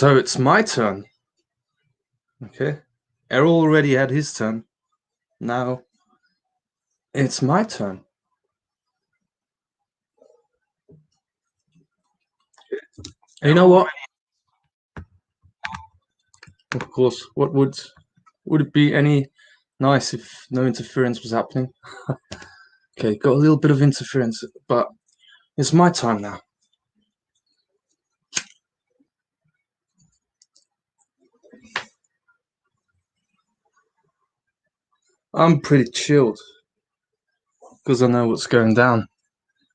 So it's my turn. Okay. Errol already had his turn. Now it's my turn. And you know what? Of course, what would it be any nice if no interference was happening? Okay, got a little bit of interference, but it's my time now. I'm pretty chilled because I know what's going down.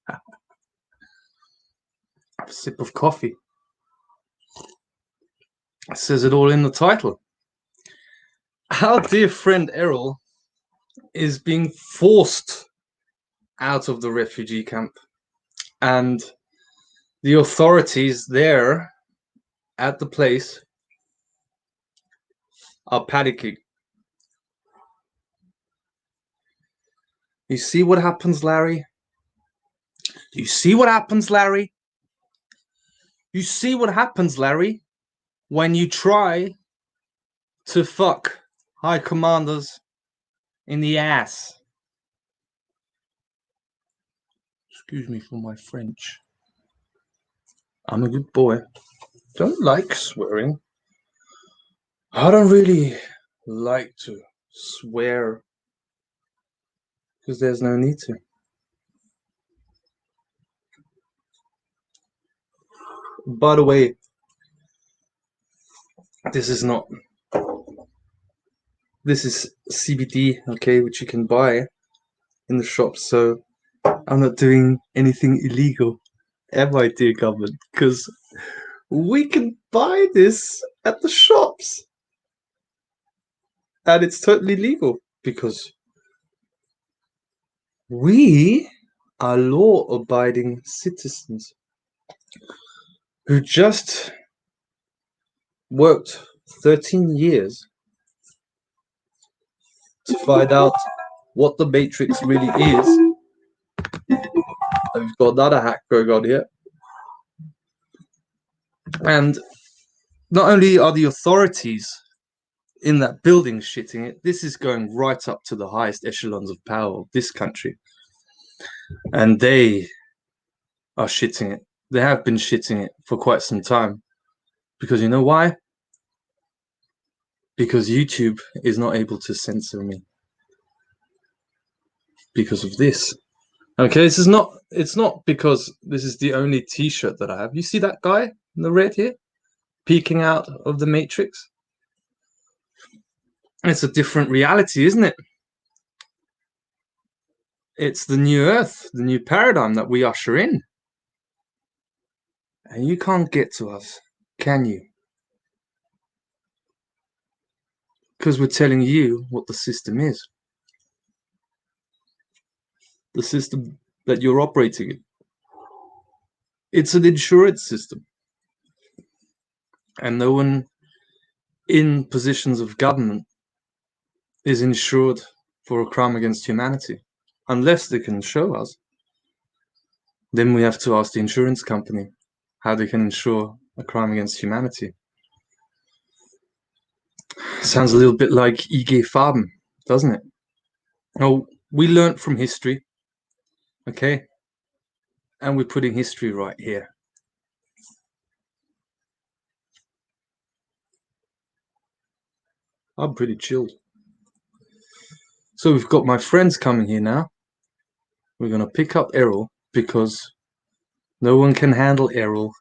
Have a sip of coffee. It says it all in the title. Our dear friend Errol is being forced out of the refugee camp, and the authorities there at the place are panicking. You see what happens, Larry? You see what happens, Larry? You see what happens, Larry, when you try to fuck high commanders in the ass. Excuse me for my French. I'm a good boy. Don't like swearing. I don't really like to swear because there's no need to. By the way, this is CBD, okay, which you can buy in the shops. So I'm not doing anything illegal, am I, dear government? Because we can buy this at the shops, and it's totally legal because we are law-abiding citizens who just worked 13 years to find out what the Matrix really is. And we've got another hack going on here. And not only are the authorities in that building shitting it, this is going right up to the highest echelons of power of this country. And they are shitting it. They have been shitting it for quite some time. Because you know why? Because YouTube is not able to censor me. Because of this. Okay, it's not because this is the only t-shirt that I have. You see that guy in the red here? Peeking out of the Matrix? It's a different reality, isn't it? It's the new earth, the new paradigm that we usher in. And you can't get to us, can you? Because we're telling you what the system is. The system that you're operating in. It's an insurance system. And no one in positions of government is insured for a crime against humanity. Unless they can show us. Then we have to ask the insurance company how they can insure a crime against humanity. Sounds a little bit like IG Farben, doesn't it? Oh, we learned from history, okay? And we're putting history right here. I'm pretty chilled. So we've got my friends coming here now. We're going to pick up Errol because no one can handle Errol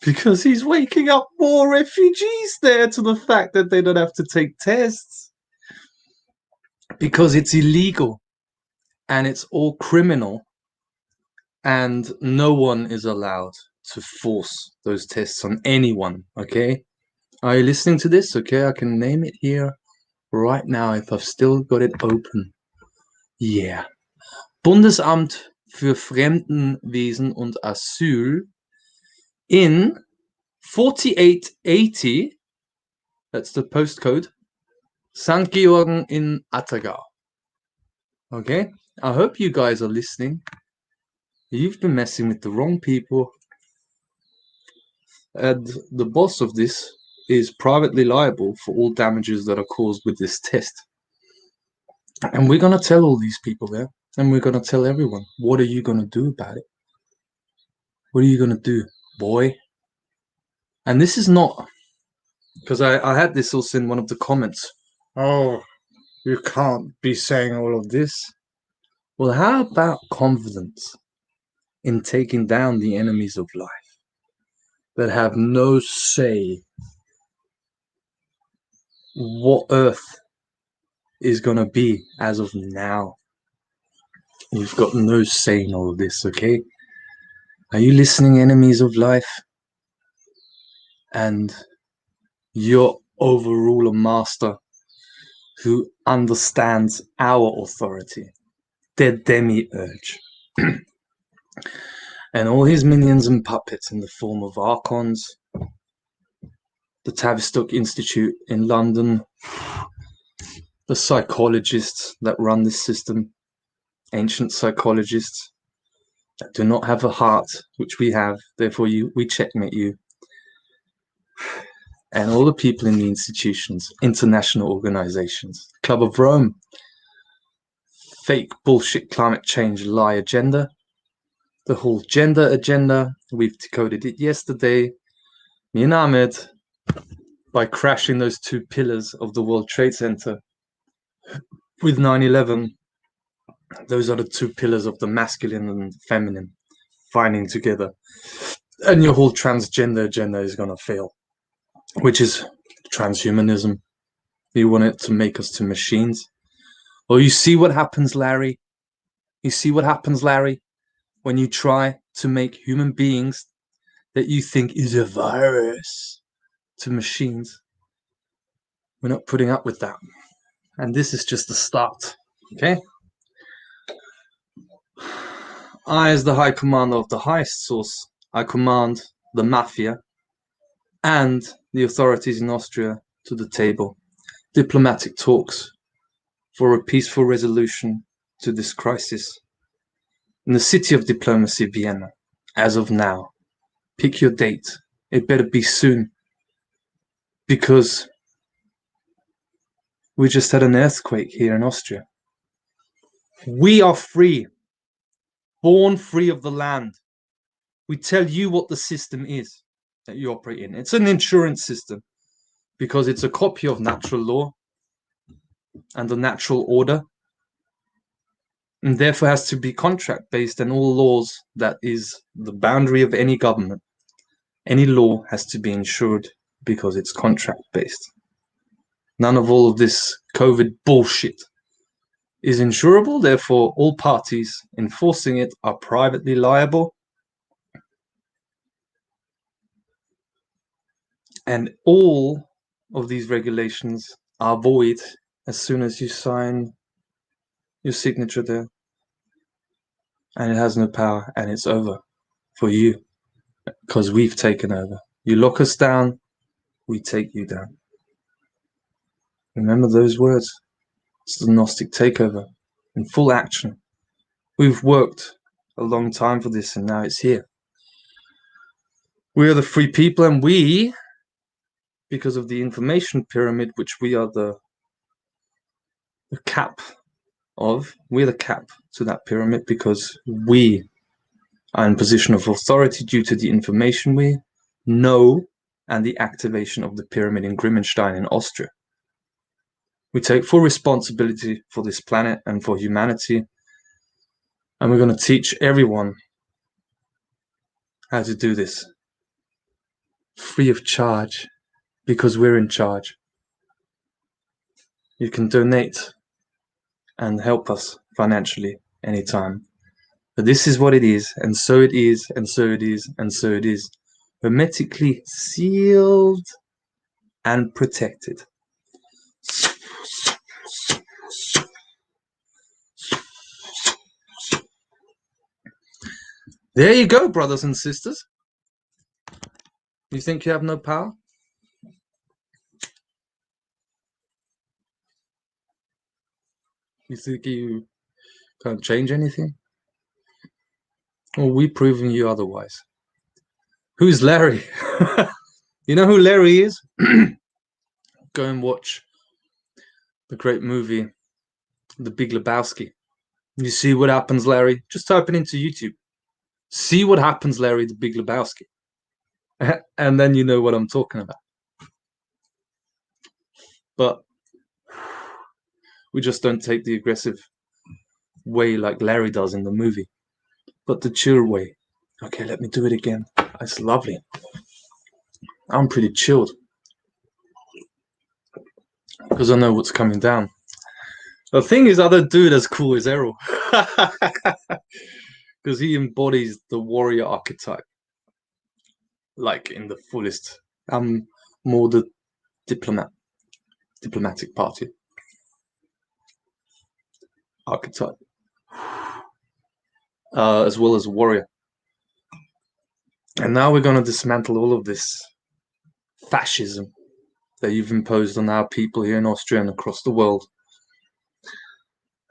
because he's waking up more refugees there to the fact that they don't have to take tests. Because it's illegal and it's all criminal and no one is allowed to force those tests on anyone, okay? Are you listening to this? Okay, I can name it here right now if I've still got it open. Yeah. Bundesamt für Fremdenwesen und Asyl in 4880, that's the postcode, St. Georgen in Attergau. Okay, I hope you guys are listening. You've been messing with the wrong people. And the boss of this is privately liable for all damages that are caused with this test. And we're going to tell all these people there, and we're going to tell everyone, what are you going to do about it? What are you going to do, boy? And this is not, because I had this also in one of the comments. Oh, you can't be saying all of this. Well, how about confidence in taking down the enemies of life that have no say what Earth is going to be as of now? You've got no say in all of this, okay? Are you listening, enemies of life? And your overruler master who understands our authority, the demiurge, and all his minions and puppets in the form of archons, the Tavistock Institute in London, the psychologists that run this system, ancient psychologists that do not have a heart, which we have, therefore we checkmate you, and all the people in the institutions, international organizations, Club of Rome, fake bullshit climate change lie agenda, the whole gender agenda. We've decoded it yesterday, me and Ahmed, by crashing those two pillars of the World Trade Center with 9/11. Those are the two pillars of the masculine and feminine finding together. And your whole transgender agenda is going to fail, which is transhumanism. You want it to make us to machines. Well, you see what happens, Larry? You see what happens, Larry, when you try to make human beings that you think is a virus to machines? We're not putting up with that. And this is just the start, okay? I, as the High Commander of the highest source, I command the MAFIA and the authorities in Austria to the table. Diplomatic talks for a peaceful resolution to this crisis. In the city of diplomacy, Vienna, as of now. Pick your date. It better be soon. Because we just had an earthquake here in Austria. We are free. Born free of the land. We tell you what the system is that you operate in. It's an insurance system because it's a copy of natural law and the natural order, and therefore has to be contract based, and all laws that is the boundary of any government, any law has to be insured because it's contract based. None of all of this COVID bullshit is insurable, therefore all parties enforcing it are privately liable, and all of these regulations are void as soon as you sign your signature there, and it has no power, and it's over for you because we've taken over. You lock us down, we take you down. Remember those words. It's the Gnostic takeover in full action. We've worked a long time for this, and now it's here. We are the free people, and we, because of the information pyramid, which we are the cap of, we're the cap to that pyramid because we are in position of authority due to the information we know and the activation of the pyramid in Grimmenstein in Austria. We take full responsibility for this planet and for humanity, and we're going to teach everyone how to do this free of charge because we're in charge. You can donate and help us financially anytime. But this is what it is, and so it is, and so it is, and so it is. Hermetically sealed and protected. There you go, brothers and sisters. You think you have no power? You think you can't change anything? Well, we're proving you otherwise. Who's Larry? You know who Larry is? Go and watch the great movie, The Big Lebowski. You see what happens, Larry? Just type it into YouTube. See what happens, Larry, The Big Lebowski. And then you know what I'm talking about. But we just don't take the aggressive way like Larry does in the movie, but the chill way. Okay, let me do it again. That's lovely. I'm pretty chilled because I know what's coming down. The thing is, I don't do it as cool as Errol because he embodies the warrior archetype, like in the fullest. I'm more the diplomatic party archetype, as well as warrior. And now we're going to dismantle all of this fascism that you've imposed on our people here in Austria and across the world.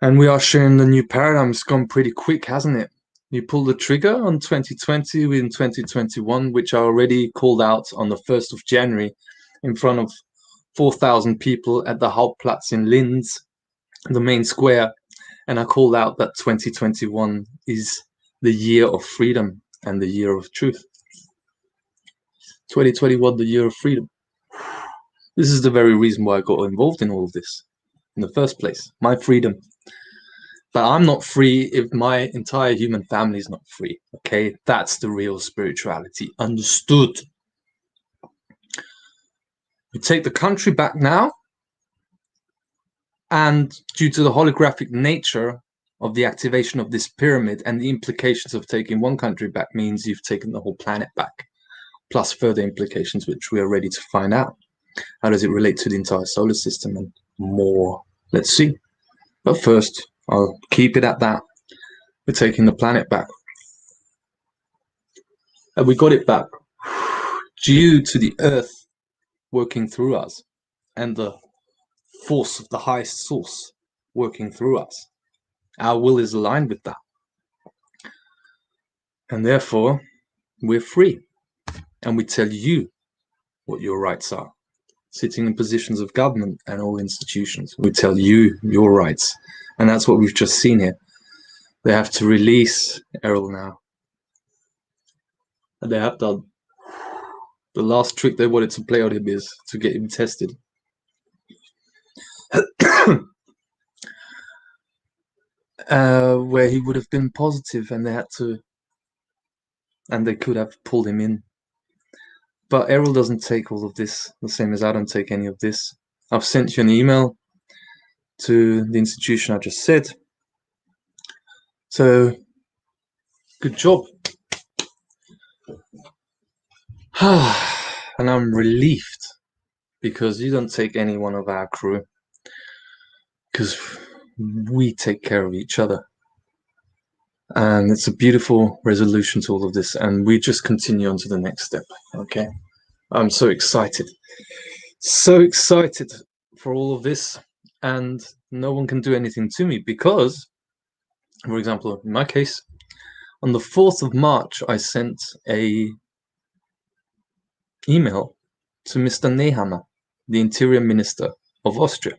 And we are sharing the new paradigm. It's gone pretty quick, hasn't it? You pulled the trigger on 2020 in 2021, which I already called out on the 1st of January in front of 4,000 people at the Hauptplatz in Linz, the main square. And I called out that 2021 is the year of freedom and the year of truth. 2021, the year of freedom. This is the very reason why I got involved in all of this in the first place. My freedom. But I'm not free if my entire human family is not free. Okay, that's the real spirituality. Understood. We take the country back now, and due to the holographic nature of the activation of this pyramid and the implications of taking one country back means you've taken the whole planet back, plus further implications which we are ready to find out. How does it relate to the entire solar system and more? Let's see. But first, I'll keep it at that. We're taking the planet back. And we got it back due to the Earth working through us and the force of the highest source working through us. Our will is aligned with that. And therefore, we're free. And we tell you what your rights are. Sitting in positions of government and all institutions, we tell you your rights. And that's what we've just seen here. They have to release Errol now. And they have done. The last trick they wanted to play on him is to get him tested. Where he would have been positive and they had to, and they could have pulled him in. But Errol doesn't take all of this, the same as I don't take any of this. I've sent you an email to the institution I just said. So, good job. And I'm relieved because you don't take any one of our crew, because we take care of each other. And it's a beautiful resolution to all of this, and we just continue on to the next step. Okay, I'm so excited for all of this, and no one can do anything to me because, for example, in my case, on the 4th of March I sent a email to Mr. Nehammer, the Interior Minister of Austria.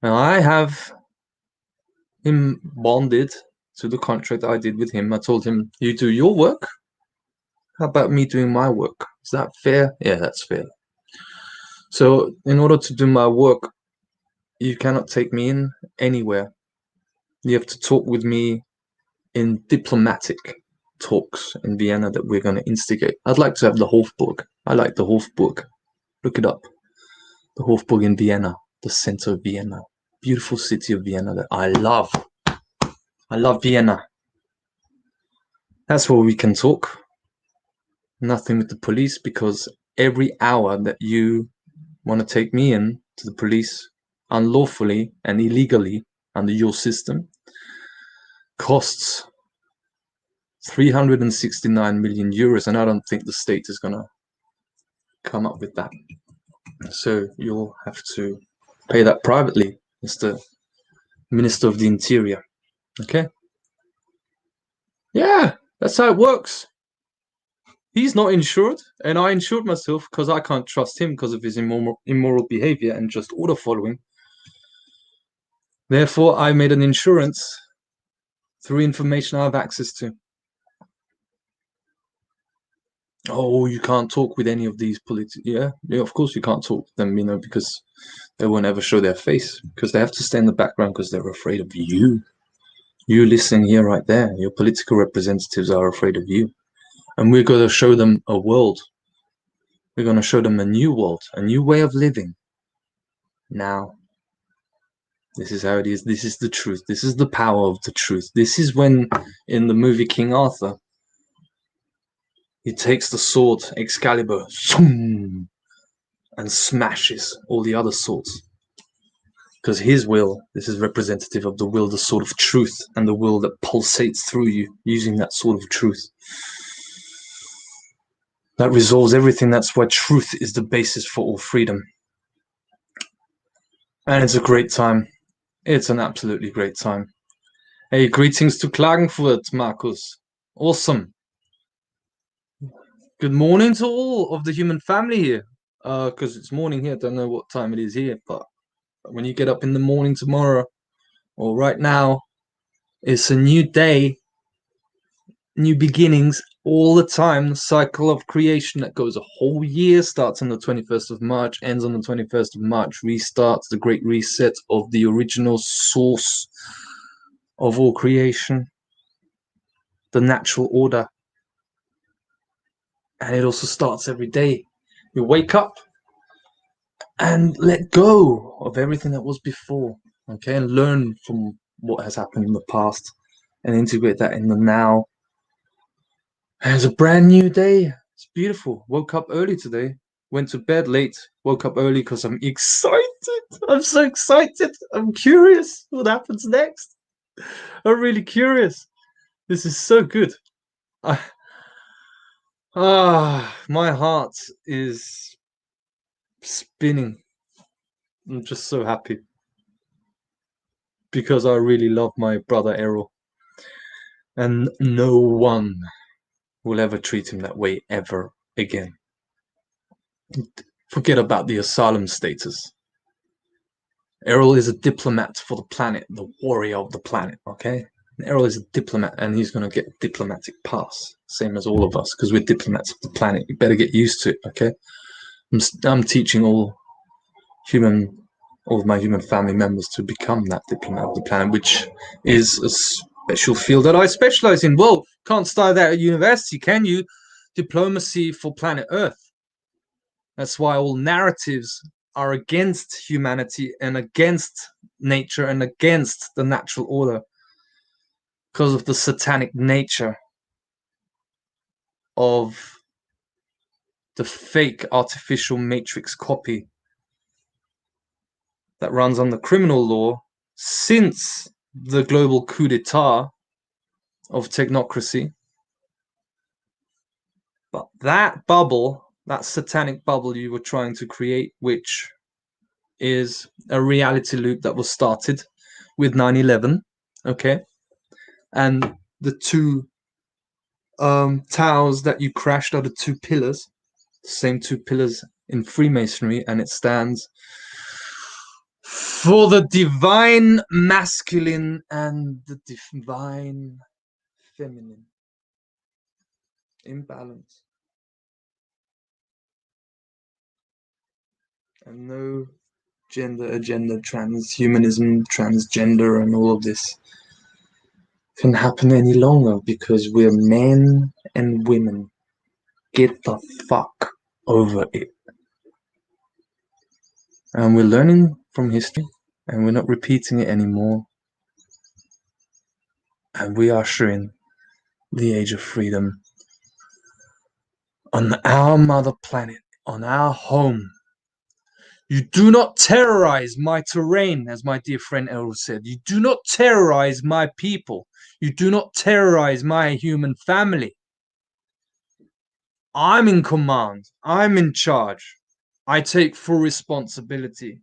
Now I have him bonded to the contract I did with him. I told him, you do your work, how about me doing my work? Is that fair? Yeah, that's fair. So in order to do my work, you cannot take me in anywhere. You have to talk with me in diplomatic talks in Vienna that we're going to instigate. I'd like to have the Hofburg. I like the Hofburg. Look it up. The Hofburg in Vienna, the center of Vienna. Beautiful city of Vienna that I love. I love Vienna. That's where we can talk. Nothing with the police, because every hour that you want to take me in to the police unlawfully and illegally under your system costs 369 million euros, and I don't think the state is going to come up with that. So you'll have to pay that privately, Mr. Minister of the Interior. Okay? Yeah, that's how it works. He's not insured, and I insured myself because I can't trust him because of his immoral behavior and just order following. Therefore, I made an insurance through information I have access to. Oh, you can't talk with any of these yeah, of course you can't talk with them, because they won't ever show their face, because they have to stay in the background because they're afraid of you. You listening here right there, your political representatives are afraid of you. And we're going to show them a world. We're going to show them a new world, a new way of living. Now, this is how it is. This is the truth. This is the power of the truth. This is when, in the movie King Arthur, he takes the sword, Excalibur, and smashes all the other swords. Because his will, this is representative of the will, the sword of truth, and the will that pulsates through you using that sword of truth. That resolves everything. That's why truth is the basis for all freedom. And it's a great time. It's an absolutely great time. Hey, greetings to Klagenfurt, Markus. Awesome. Good morning to all of the human family here. Because it's morning here. I don't know what time it is here, but when you get up in the morning tomorrow, or right now, it's a new day, new beginnings all the time. The cycle of creation that goes a whole year, starts on the 21st of March, ends on the 21st of March, restarts the great reset of the original source of all creation, the natural order. And it also starts every day. You wake up and let go of everything that was before, okay, and learn from what has happened in the past and integrate that in the now. And it's a brand new day. It's beautiful. Woke up early today, went to bed late, woke up early because I'm excited. I'm so excited. I'm curious what happens next. I'm really curious. This is so good. My heart is spinning. I'm just so happy because I really love my brother Errol, and no one will ever treat him that way ever again. Forget about the asylum status. Errol is a diplomat for the planet, the warrior of the planet, okay? Errol is a diplomat, and he's going to get a diplomatic pass, same as all of us, because we're diplomats of the planet. You better get used to it, okay? I'm teaching all of my human family members to become that diplomat of the planet, which is a special field that I specialize in. Well, can't start that at university, can you? Diplomacy for planet Earth. That's why all narratives are against humanity and against nature and against the natural order, because of the satanic nature of the fake artificial matrix copy that runs under criminal law since the global coup d'etat of technocracy. But that bubble, that satanic bubble you were trying to create, which is a reality loop that was started with 9/11, okay? And the two towers that you crashed are the two pillars, the same two pillars in Freemasonry, and it stands for the divine masculine and the divine feminine imbalance. And no gender agenda, transhumanism, transgender, and all of this can happen any longer, because we're men and women. Get the fuck over it. And we're learning from history, and we're not repeating it anymore. And we are ushering the age of freedom on our mother planet, on our home. You do not terrorize my terrain, as my dear friend Errol said. You do not terrorize my people. You do not terrorize my human family. I'm in command. I'm in charge. I take full responsibility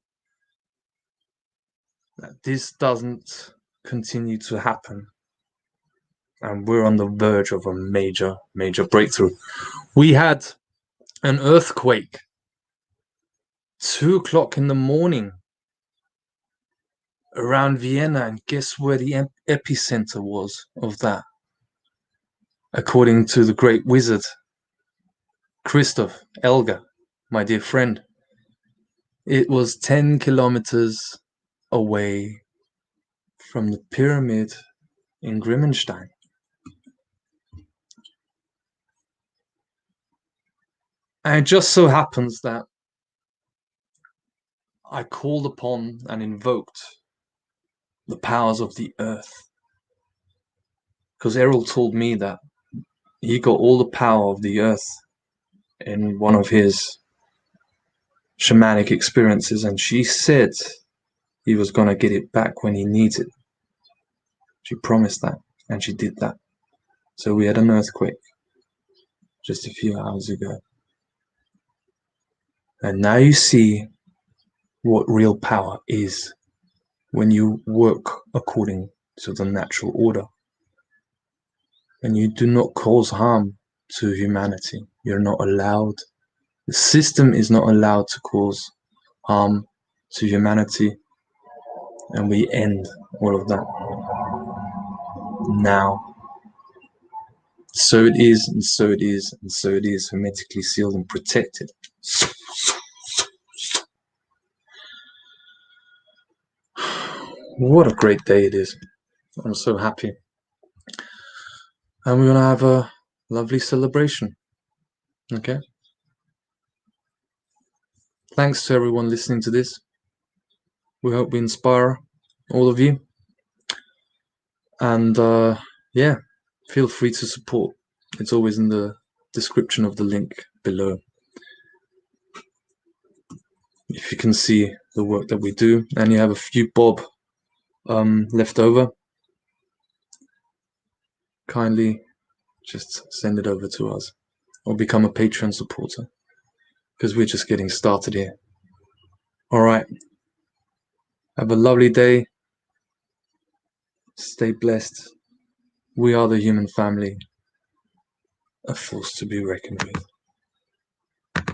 that this doesn't continue to happen. And we're on the verge of a major, major breakthrough. We had an earthquake, 2 o'clock in the morning, around Vienna, and guess where the epicenter was of that? According to the great wizard, Christoph Elga, my dear friend, it was 10 kilometers away from the pyramid in Grimmenstein. And it just so happens that I called upon and invoked the powers of the earth. Because Errol told me that he got all the power of the earth in one of his shamanic experiences, and she said he was going to get it back when he needs it. She promised that, and she did that. So we had an earthquake just a few hours ago. And now you see what real power is when you work according to the natural order. And you do not cause harm to humanity. You're not allowed. The system is not allowed to cause harm to humanity. And we end all of that now. So it is, and so it is, and so it is, hermetically sealed and protected. What a great day it is. I'm so happy. And we're going to have a lovely celebration. Okay? Thanks to everyone listening to this. We hope we inspire all of you. And yeah, feel free to support. It's always in the description of the link below. If you can see the work that we do and you have a few bob left over, kindly just send it over to us or become a Patreon supporter, because we're just getting started here. All right. Have a lovely day. Stay blessed. We are the human family, a force to be reckoned with.